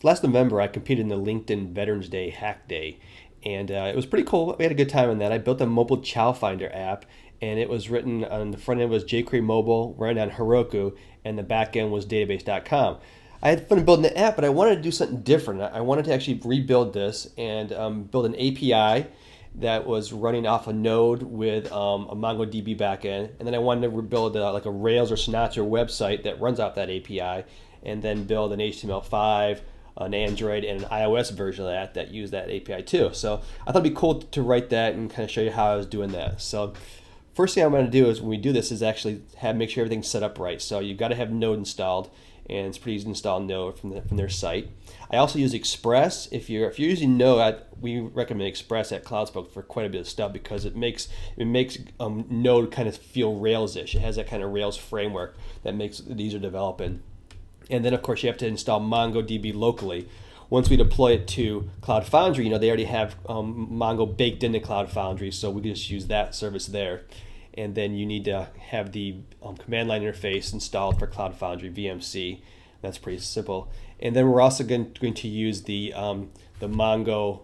last November, I competed in the LinkedIn Veterans Day Hack Day, and it was pretty cool. We had a good time on that. I built a mobile Chow Finder app, and it was written on the front end was jQuery Mobile, running on Heroku, and the back end was database.com. I had fun building the app, but I wanted to do something different. I wanted to actually rebuild this and build an API that was running off a Node with a MongoDB backend, and then I wanted to rebuild like a Rails or Sinatra website that runs off that API, and then build an HTML5, an Android, and an iOS version of that use that API too. So I thought it'd be cool to write that and kind of show you how I was doing that. So first thing I'm going to do is when we do this is actually make sure everything's set up right. So you've got to have Node installed, and it's pretty easy to install Node from their site. I also use Express. If you're using Node, we recommend Express at CloudSpoke for quite a bit of stuff because it makes Node kind of feel Rails-ish. It has that kind of Rails framework that makes it easier to develop in. And then of course you have to install MongoDB locally. Once we deploy it to Cloud Foundry, they already have Mongo baked into Cloud Foundry, so we can just use that service there. And then you need to have the command line interface installed for Cloud Foundry VMC. That's pretty simple. And then we're also going to use the Mongo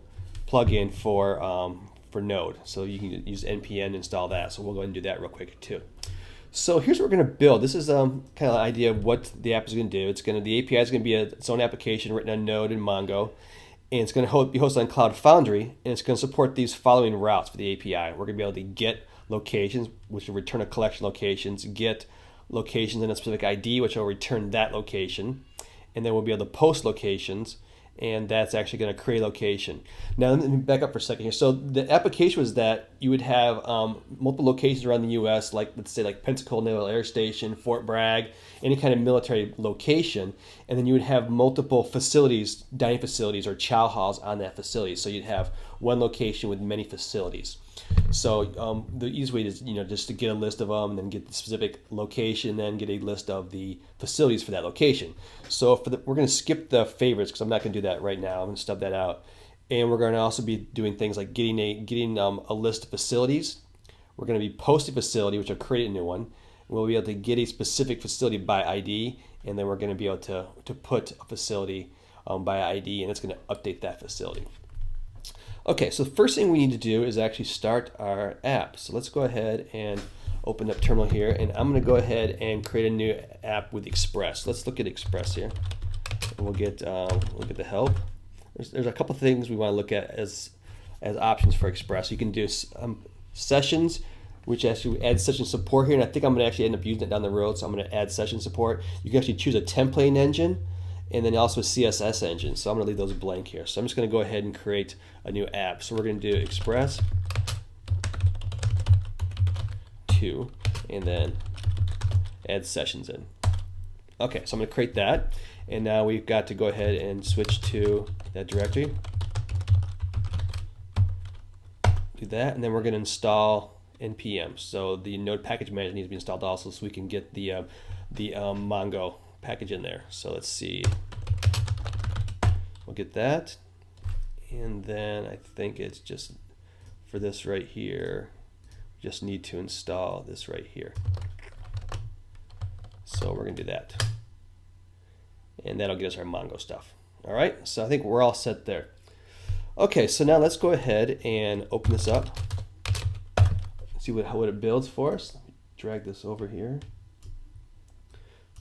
plugin for Node. So you can use npm to install that. So we'll go ahead and do that real quick too. So here's what we're going to build. This is kind of the idea of what the app is going to do. The API is going to be its own application written on Node and Mongo, and it's going to be hosted on Cloud Foundry, and it's going to support these following routes for the API. We're going to be able to get locations, which will return a collection of locations, get locations in a specific ID, which will return that location, and then we'll be able to post locations, and that's actually going to create a location. Now let me back up for a second here. So the application was that you would have multiple locations around the U.S., like let's say like Pensacola Naval Air Station, Fort Bragg, any kind of military location, and then you would have multiple facilities, dining facilities or chow halls on that facility. So you'd have one location with many facilities. So the easiest way is just to get a list of them and then get the specific location, then get a list of the facilities for that location. So we're going to skip the favorites because I'm not going to do that right now. I'm going to stub that out, and we're going to also be doing things like getting a list of facilities. We're going to be posting a facility, which will create a new one. We'll be able to get a specific facility by ID, and then we're going to be able to put a facility by ID, and it's going to update that facility. Okay, so the first thing we need to do is actually start our app. So let's go ahead and open up Terminal here, and I'm going to go ahead and create a new app with Express. Let's look at Express here, and we'll get the help. There's a couple things we want to look at as options for Express. You can do sessions, which actually adds session support here, and I think I'm going to actually end up using it down the road. So I'm going to add session support. You can actually choose a template engine, and then also a CSS engine. So I'm going to leave those blank here. So I'm just going to go ahead and create a new app. So we're going to do Express 2 and then add sessions in. Okay, so I'm going to create that. And now we've got to go ahead and switch to that directory. Do that, and then we're going to install npm. So the Node package manager needs to be installed also, so we can get the Mongo package in there. So let's see, we'll get that, and then I think it's just for this right here, we just need to install this right here. So we're gonna do that, and that'll get us our Mongo stuff. All right, so I think we're all set there. Okay, so now let's go ahead and open this up, see what it builds for us. Let me drag this over here.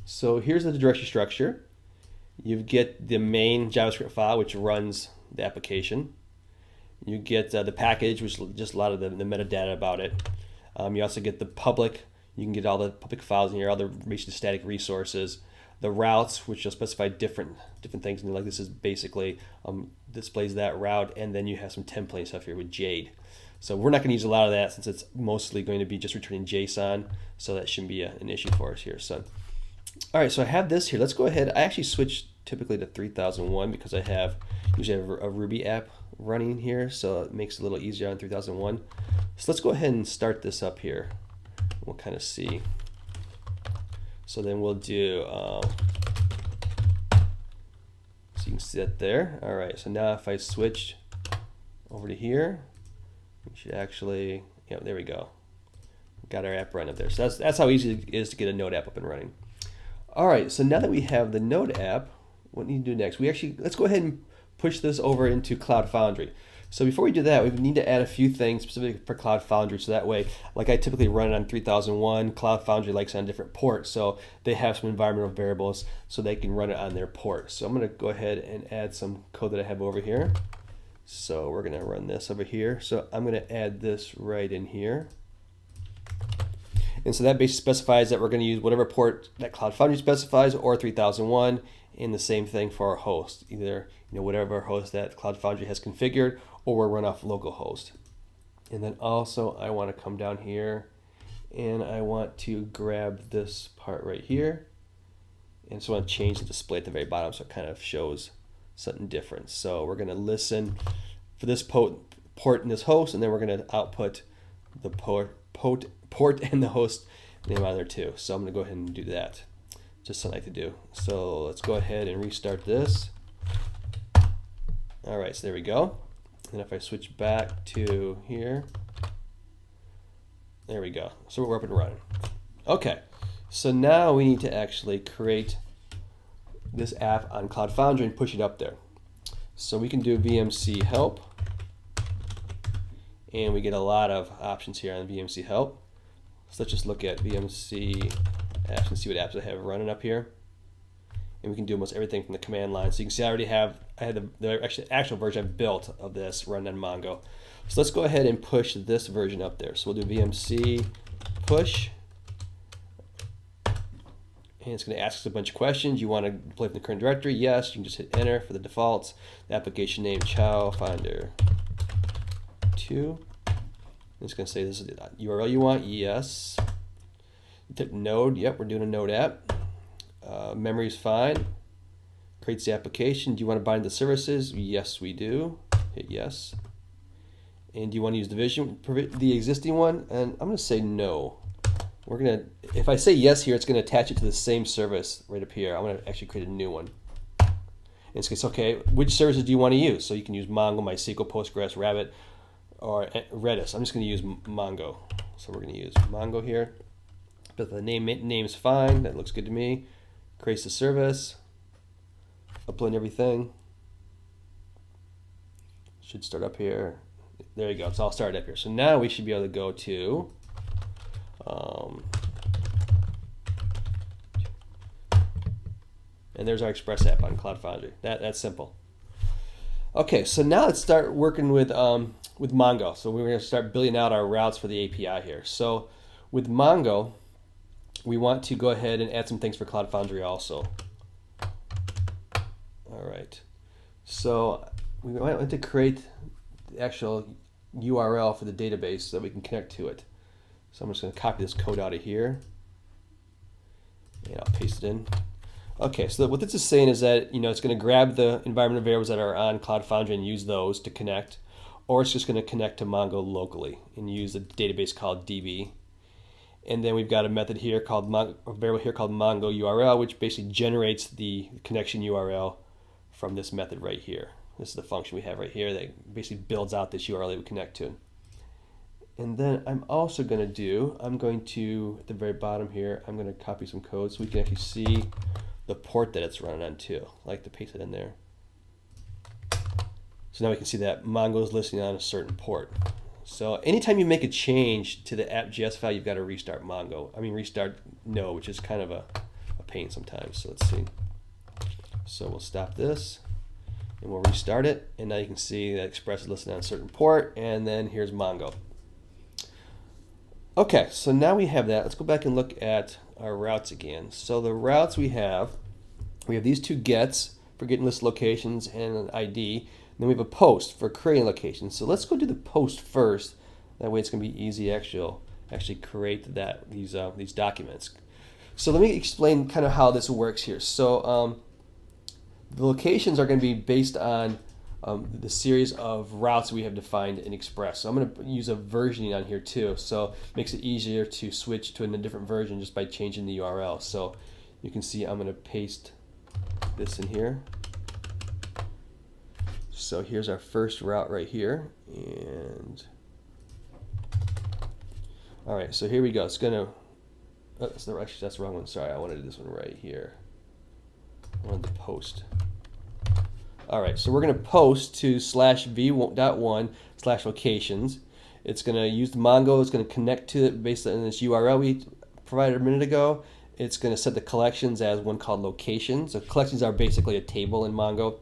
So here's the directory structure. You get the main JavaScript file, which runs the application. You get the package, which is just a lot of the metadata about it. You also get the public. You can get all the public files in here, all the static resources. The routes, which will specify different things. And like this is basically displays that route, and then you have some template stuff here with Jade. So we're not going to use a lot of that since it's mostly going to be just returning JSON. So that shouldn't be an issue for us here. So. All right, so I have this here. Let's go ahead. I actually switch typically to 3001 because I usually have a Ruby app running here, so it makes it a little easier on 3001. So let's go ahead and start this up here. We'll kind of see. So then we'll do, so you can see that there. All right, so now if I switch over to here, we should actually, yeah, there we go. Got our app running up there. So that's how easy it is to get a Node app up and running. All right, so now that we have the Node app, what need to do next? Let's go ahead and push this over into Cloud Foundry. So before we do that, we need to add a few things specific for Cloud Foundry. So that way, like I typically run it on 3001, Cloud Foundry likes it on different ports. So they have some environmental variables so they can run it on their port. So I'm going to go ahead and add some code that I have over here. So we're going to run this over here. So I'm going to add this right in here. And so that basically specifies that we're going to use whatever port that Cloud Foundry specifies or 3001, and the same thing for our host, either whatever host that Cloud Foundry has configured, or we'll run off localhost. And then also I want to come down here and I want to grab this part right here. And so I want to change the display at the very bottom so it kind of shows something different. So we're going to listen for this port in this host, and then we're going to output the port and the host name on there too. So I'm going to go ahead and do that. Just something I like to do. So let's go ahead and restart this. All right, so there we go. And if I switch back to here, there we go. So we're up and running. Okay, so now we need to actually create this app on Cloud Foundry and push it up there. So we can do VMC help, and we get a lot of options here on VMC help. So let's just look at VMC apps and see what apps I have running up here. And we can do almost everything from the command line. So you can see I had the actual version I've built of this run on Mongo. So let's go ahead and push this version up there. So we'll do VMC push. And it's going to ask us a bunch of questions. You want to play from the current directory? Yes. You can just hit enter for the defaults. The application name, Chow Finder 2. It's going to say this is the URL you want. Yes. Hit node. Yep, we're doing a node app. Memory is fine. Creates the application. Do you want to bind the services? Yes, we do. Hit yes. And do you want to use the existing one? And I'm going to say no. We're going to, if I say yes here, it's going to attach it to the same service right up here. I'm going to actually create a new one. And it's going to say, okay, which services do you want to use? So you can use Mongo, MySQL, Postgres, Rabbit, or Redis. I'm just going to use Mongo. So we're going to use Mongo here. But the name is fine. That looks good to me. Creates the service. Upload everything. Should start up here. There you go. It's all started up here. So now we should be able to go to and there's our Express app on Cloud Foundry. That's simple. Okay, so now let's start working with Mongo. So we're going to start building out our routes for the API here. So with Mongo, we want to go ahead and add some things for Cloud Foundry also. All right. So we want to create the actual URL for the database so that we can connect to it. So I'm just going to copy this code out of here, and I'll paste it in. Okay, so what this is saying is that it's going to grab the environmental variables that are on Cloud Foundry and use those to connect, or it's just going to connect to Mongo locally and use a database called DB. And then we've got a method here called a variable here called Mongo URL, which basically generates the connection URL from this method right here. This is the function we have right here that basically builds out this URL that we connect to. And then I'm also going to at the very bottom here, I'm going to copy some code so we can actually see the port that it's running on too. I like to paste it in there. So now we can see that Mongo is listening on a certain port. So anytime you make a change to the app.js file, you've got to restart restart Node, which is kind of a pain sometimes. So let's see. So we'll stop this and we'll restart it. And now you can see that Express is listening on a certain port, and then here's Mongo. Okay, so now we have that. Let's go back and look at our routes again. So the routes we have these two gets for getting list locations and an ID. Then we have a post for creating locations. So let's go do the post first. That way it's going to be easy to actually create these documents. So let me explain kind of how this works here. So the locations are going to be based on the series of routes we have defined in Express. So I'm going to use a versioning on here too. So it makes it easier to switch to a different version just by changing the URL. So you can see I'm going to paste this in here. So here's our first route right here, and all right, so here we go. It's gonna, that's the wrong one. Sorry, I wanted this one right here. I wanted the post. All right, so we're going to post to /v.1/locations. It's going to use the Mongo. It's going to connect to it based on this URL we provided a minute ago. It's going to set the collections as one called locations. So collections are basically a table in Mongo.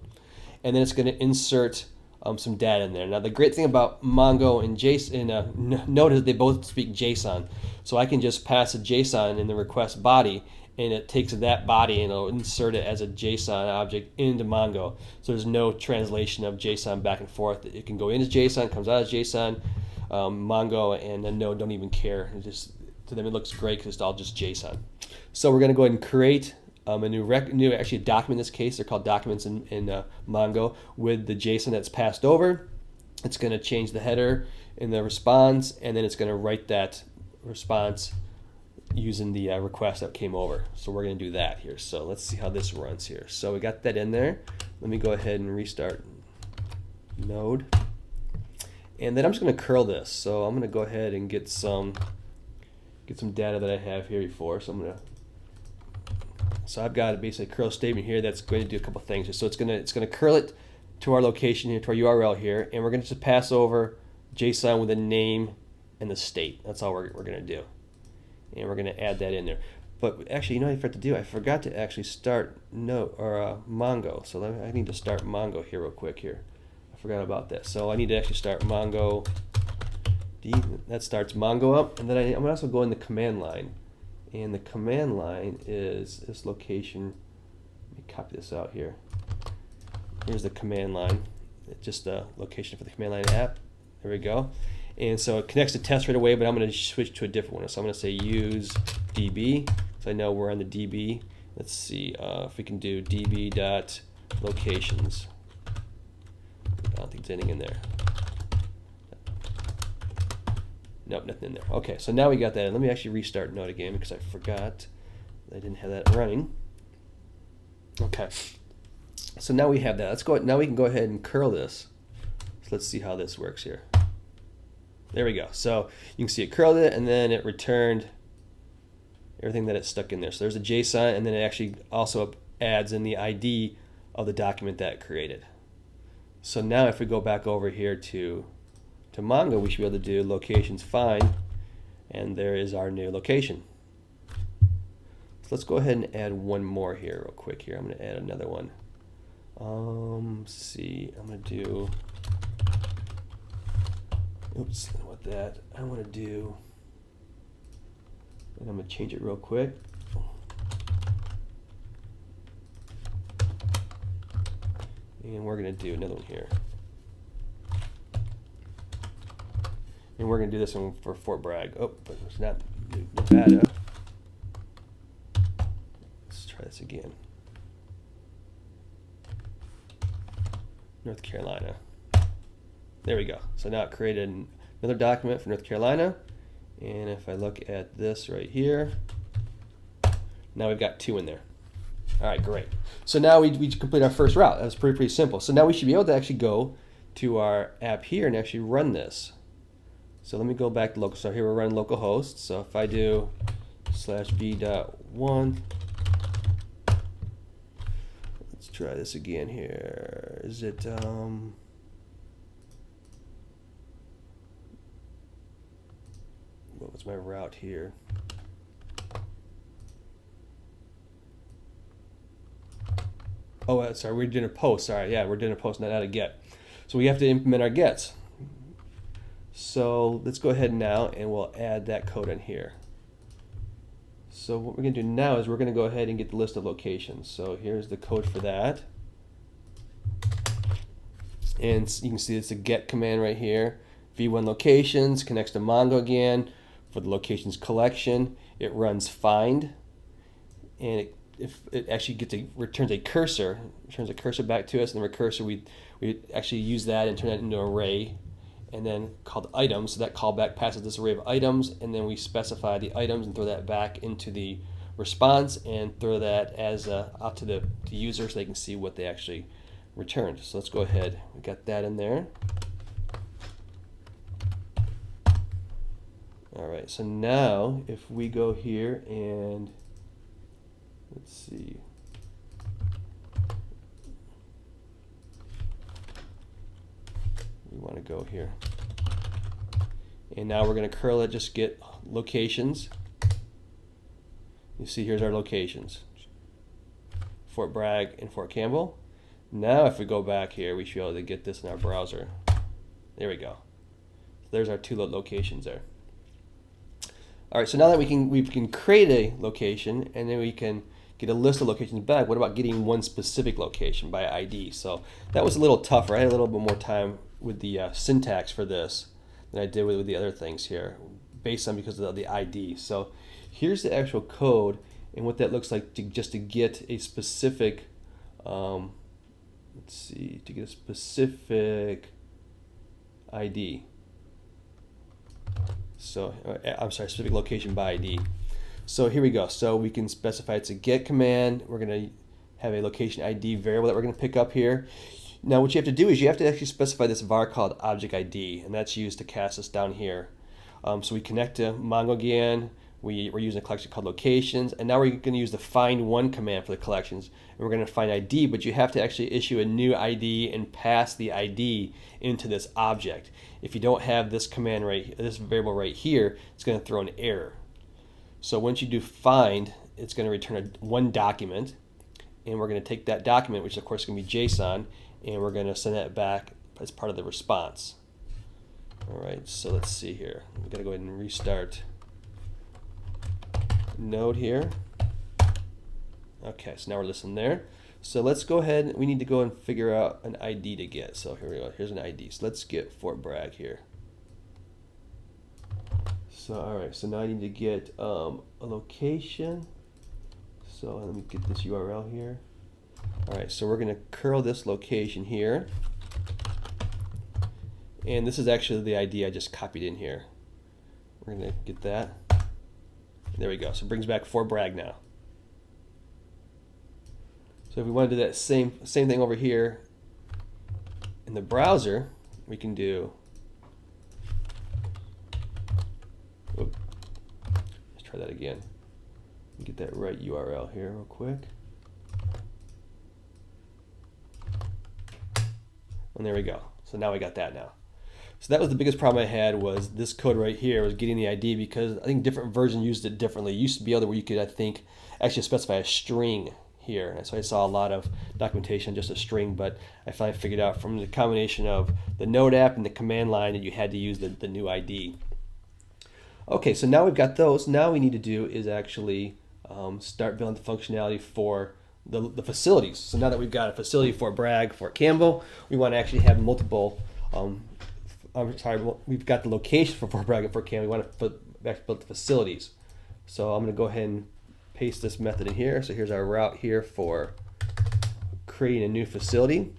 And then it's going to insert some data in there. Now the great thing about Mongo and JSON, Node is they both speak JSON. So I can just pass a JSON in the request body, and it takes that body and it'll insert it as a JSON object into Mongo. So there's no translation of JSON back and forth. It can go into JSON, comes out as JSON. Mongo and then Node don't even care. It just, to them it looks great because it's all just JSON. So we're going to go ahead and create a new actually a document in this case. They're called documents in Mongo with the JSON that's passed over. It's going to change the header in the response, and then it's going to write that response using the request that came over. So we're going to do that here. So let's see how this runs here. So we got that in there. Let me go ahead and restart Node. And then I'm just going to curl this. So I'm going to go ahead and get some data that I have here before. So I've got basically a curl statement here that's going to do a couple things. So it's going to curl it to our location here, to our URL here, and we're going to just pass over JSON with a name and the state. That's all we're going to do. And we're going to add that in there. But actually, you know what I forgot to do? I forgot to actually start Mongo. So I need to start Mongo here real quick here. I forgot about that. So I need to actually start Mongo. That starts Mongo up, and then I'm going to also go in the command line. And the command line is this location. Let me copy this out here. Here's the command line. It's just the location for the command line app. There we go. And so it connects to test right away, but I'm going to switch to a different one. So I'm going to say use DB. So I know we're on the DB. Let's see if we can do db.locations. I don't think there's anything in there. Nope, nothing in there. Okay, so now we got that. Let me actually restart Node again because I forgot I didn't have that running. Okay, so now we have that. Let's go. Now we can go ahead and curl this. So let's see how this works here. There we go. So you can see it curled it, and then it returned everything that it stuck in there. So there's a JSON, and then it actually also adds in the ID of the document that it created. So now if we go back over here to Mongo, we should be able to do locations find, and there is our new location. So let's go ahead and add one more here real quick here. I'm going to add another one. Let's see, I'm going to do, oops, I don't want that. I want to do, and I'm going to change it real quick. And we're going to do another one here. And we're going to do this one for Fort Bragg. Oh, but it's not Nevada. Let's try this again. North Carolina. There we go. So now it created another document for North Carolina. And if I look at this right here, now we've got 2 in there. All right, great. So now we complete our first route. That was pretty simple. So now we should be able to actually go to our app here and actually run this. So let me go back to local. So here we're running localhost. So if I do /v.1, let's try this again here. Is it what was my route here? Oh, sorry, we're doing a post. Sorry, yeah, we're doing a post, not a get. So we have to implement our gets. So let's go ahead now and we'll add that code in here. So what we're going to do now is we're going to go ahead and get the list of locations. So here's the code for that. And you can see it's a get command right here. v1 locations connects to Mongo again for the locations collection. It runs find, and if it actually returns a cursor back to us, and the cursor we actually use that and turn that into an array, and then called items. So that callback passes this array of items, and then we specify the items and throw that back into the response and throw that as out to the user so they can see what they actually returned. So let's go ahead. We got that in there. All right. So now if we go here and let's see. we want to go here. And now we're going to curl it, just get locations. You see here's our locations. Fort Bragg and Fort Campbell. Now if we go back here, we should be able to get this in our browser. There we go. So there's our two locations there. All right, so now that we can create a location and then we can get a list of locations back, what about getting one specific location by ID? So that was a little tougher. I had a little bit more time with the syntax for this than I did with the other things here, based on because of the ID. So here's the actual code and what that looks like just to get a specific, let's see, to get a specific ID. So, I'm sorry, specific location by ID. So here we go. So we can specify it's a get command. We're going to have a location ID variable that we're going to pick up here. Now what you have to do is you have to actually specify this var called object ID, and that's used to cast us down here. So we connect to Mongo again. We're using a collection called locations, and now we're going to use the find one command for the collections, and we're going to find ID, but you have to actually issue a new ID and pass the ID into this object. If you don't have this command this variable right here, it's going to throw an error. So once you do find, it's going to return one document, and we're going to take that document, which of course is going to be JSON, and we're going to send that back as part of the response. All right, so let's see here. We've got to go ahead and restart Node here. Okay, so now we're listening there. So let's go ahead, we need to go and figure out an ID to get. So here we go, here's an ID. So let's get Fort Bragg here. So all right, so now I need to get a location. So let me get this URL here. All right, so we're gonna curl this location here. And this is actually the ID I just copied in here. We're gonna get that. There we go. So it brings back Fort Bragg now. So if we want to do that same thing over here in the browser, we can do. Let's try that again. Get that right URL here real quick. And there we go. So now we got that now. So that was the biggest problem I had, was this code right here was getting the ID, because I think different versions used it differently. It used to be able where you could, I think, actually specify a string here. And so I saw a lot of documentation just a string, but I finally figured out from the combination of the Node app and the command line that you had to use the new ID. Okay, so now we've got those. Now we need to do is actually start building the functionality for the facilities. So now that we've got a facility for Bragg, Fort Campbell, we want to actually have multiple we've got the location for Fort Bragg and Fort Campbell. We want to build the facilities. So I'm going to go ahead and paste this method in here. So here's our route here for creating a new facility.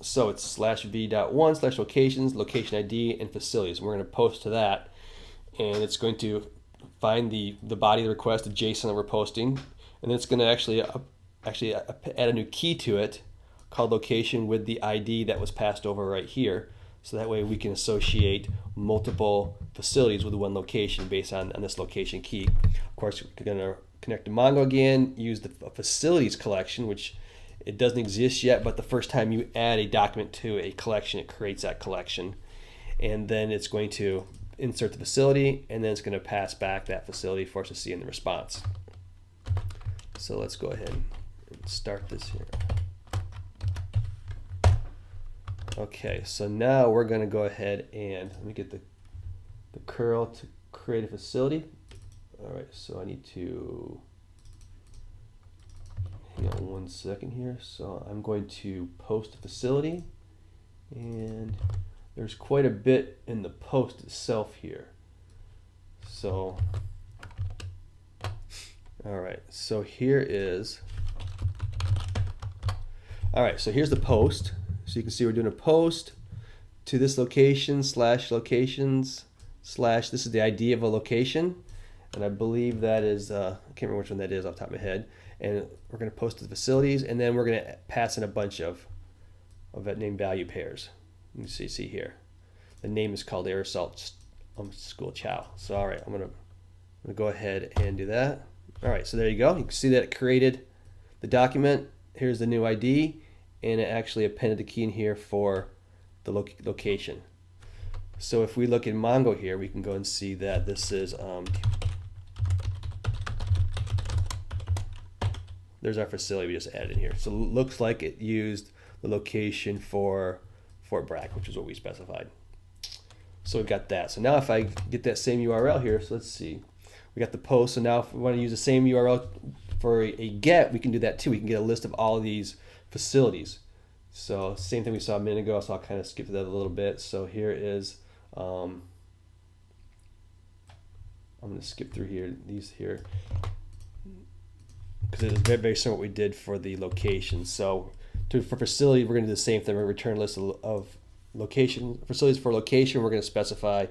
So it's /v.1/locations, location ID, and facilities. And we're going to post to that, and it's going to find the body of the request, the JSON that we're posting, and then it's going to actually add a new key to it called location with the ID that was passed over right here. So that way we can associate multiple facilities with one location based on this location key. Of course, we're going to connect to Mongo again, use the facilities collection, which it doesn't exist yet, but the first time you add a document to a collection, it creates that collection. And then it's going to insert the facility, and then it's going to pass back that facility for us to see in the response. So let's go ahead and start this here. Okay, so now we're going to go ahead and let me get the curl to create a facility. All right, so I need to hang on 1 second here. So I'm going to post a facility, and there's quite a bit in the post itself here. So, all right, so here is, all right, so here's the post. So you can see we're doing a post to this location /locations/ this is the ID of a location, and I believe that is I can't remember which one that is off the top of my head. And we're going to post to the facilities, and then we're going to pass in a bunch of that name value pairs. You can see here, the name is called Air Assault School Chow. So all right, I'm going to go ahead and do that. All right, so there you go. You can see that it created the document. Here's the new ID. and it actually appended the key in here for the location. So if we look in Mongo here, we can go and see that this is, there's our facility we just added in here. So it looks like it used the location for Fort Bragg, which is what we specified. So we've got that. So now if I get that same URL here, so let's see. We got the post, so now if we want to use the same URL for a get, we can do that too. We can get a list of all of these facilities. So same thing we saw a minute ago, so I'll kind of skip that a little bit. So here is, I'm going to skip through here, these here, because it is very, very similar to what we did for the location. So for facility, we're going to do the same thing. We're going to return a list of location facilities for location. We're going to specify,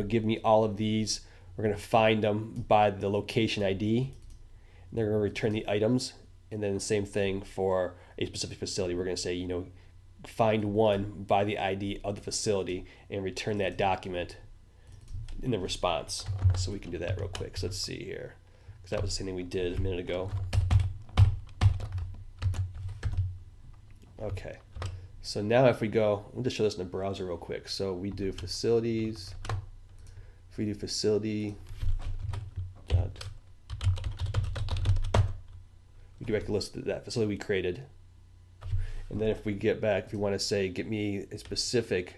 give me all of these. We're going to find them by the location ID. And they're going to return the items. And then the same thing for a specific facility. We're going to say, find one by the ID of the facility and return that document in the response. So we can do that real quick. So let's see here, because that was the same thing we did a minute ago. Okay, so now if we go, we'll just show this in the browser real quick. So we do facilities. If we do facility, we directly list that facility we created. And then if we get back, if we want to say, get me a specific,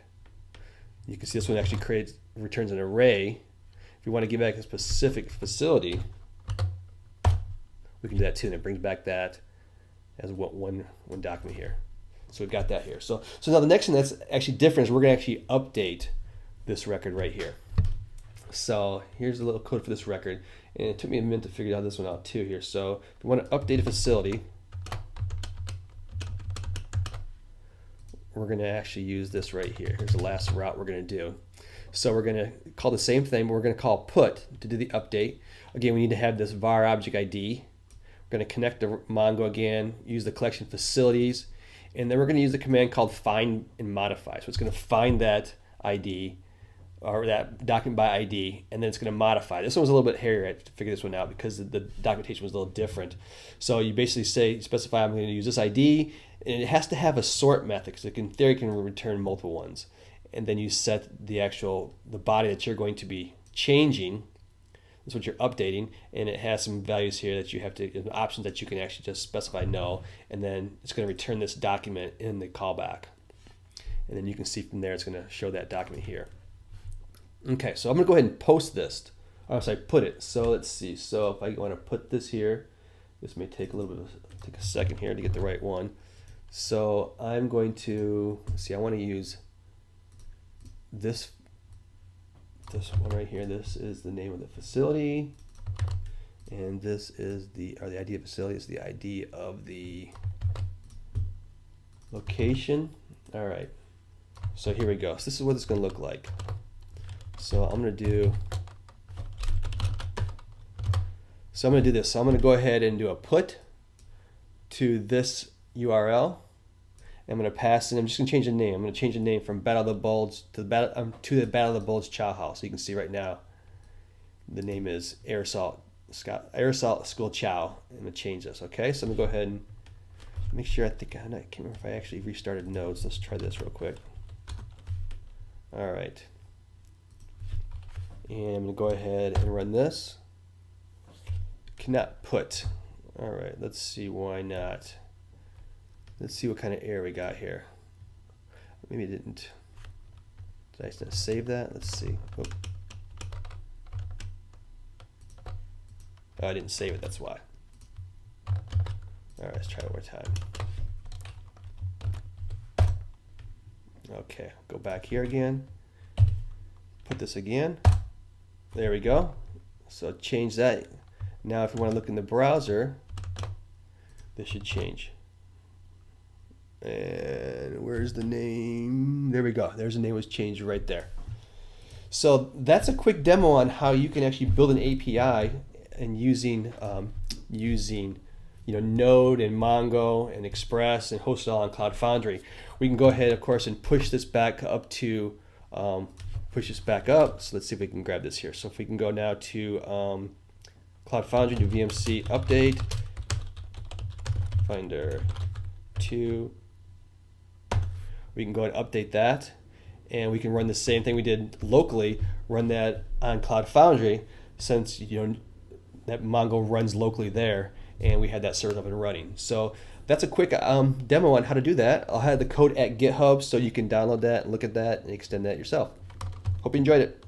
you can see this one actually returns an array. If you want to give back a specific facility, we can do that too, and it brings back that as one document here. So we've got that here. So now the next thing that's actually different is we're going to actually update this record right here. So here's a little code for this record, and it took me a minute to figure out this one out too here. So if we want to update a facility, we're going to actually use this right here. Here's the last route we're going to do. So we're going to call the same thing, but we're going to call put to do the update. Again, we need to have this var object ID. We're going to connect to Mongo again, use the collection facilities, and then we're going to use the command called find and modify. So it's going to find that ID or that document by ID, and then it's going to modify. This one was a little bit hairier. I had to figure this one out because the documentation was a little different. So you basically specify I'm going to use this ID, and it has to have a sort method because in theory it can return multiple ones. And then you set the body that you're going to be changing. That's what you're updating, and it has some values here that you have to, options that you can actually just specify no, and then it's going to return this document in the callback. And then you can see from there it's going to show that document here. Okay, so I'm going to go ahead and post this. Oh, sorry, put it. So let's see. So if I want to put this here, this may take a little bit take a second here to get the right one. So I'm going to see. I want to use this one right here. This is the name of the facility, and this is the ID of facility is the ID of the location. All right. So here we go. So this is what it's going to look like. So I'm going to do this. So I'm going to go ahead and do a put to this URL. I'm going to pass in. I'm just going to change the name. I'm going to change the name from Battle of the Bulge to the Battle of the Bulge Chow House. So you can see right now the name is Air Assault School Chow. I'm going to change this. Okay, so I'm going to go ahead and make sure. I can't remember if I actually restarted nodes. Let's try this real quick. All right. And I'm going to go ahead and run this. Cannot put. All right, let's see why not. Let's see what kind of error we got here. Maybe it didn't. Did I save that? Let's see. Oh, I didn't save it, that's why. All right, let's try it one more time. Okay, go back here again. Put this again. There we go. So change that. Now if you want to look in the browser, this should change. And where's the name? There we go. There's the name was changed right there. So that's a quick demo on how you can actually build an API and using Node and Mongo and Express and host it all on Cloud Foundry. We can go ahead, of course, and push this back up to So let's see if we can grab this here. So if we can go now to Cloud Foundry, do VMC update, Finder 2, We can go ahead and update that, and we can run the same thing we did locally, run that on Cloud Foundry, since that Mongo runs locally there, and we had that server up and running. So that's a quick demo on how to do that. I'll have the code at GitHub so you can download that and look at that and extend that yourself. Hope you enjoyed it.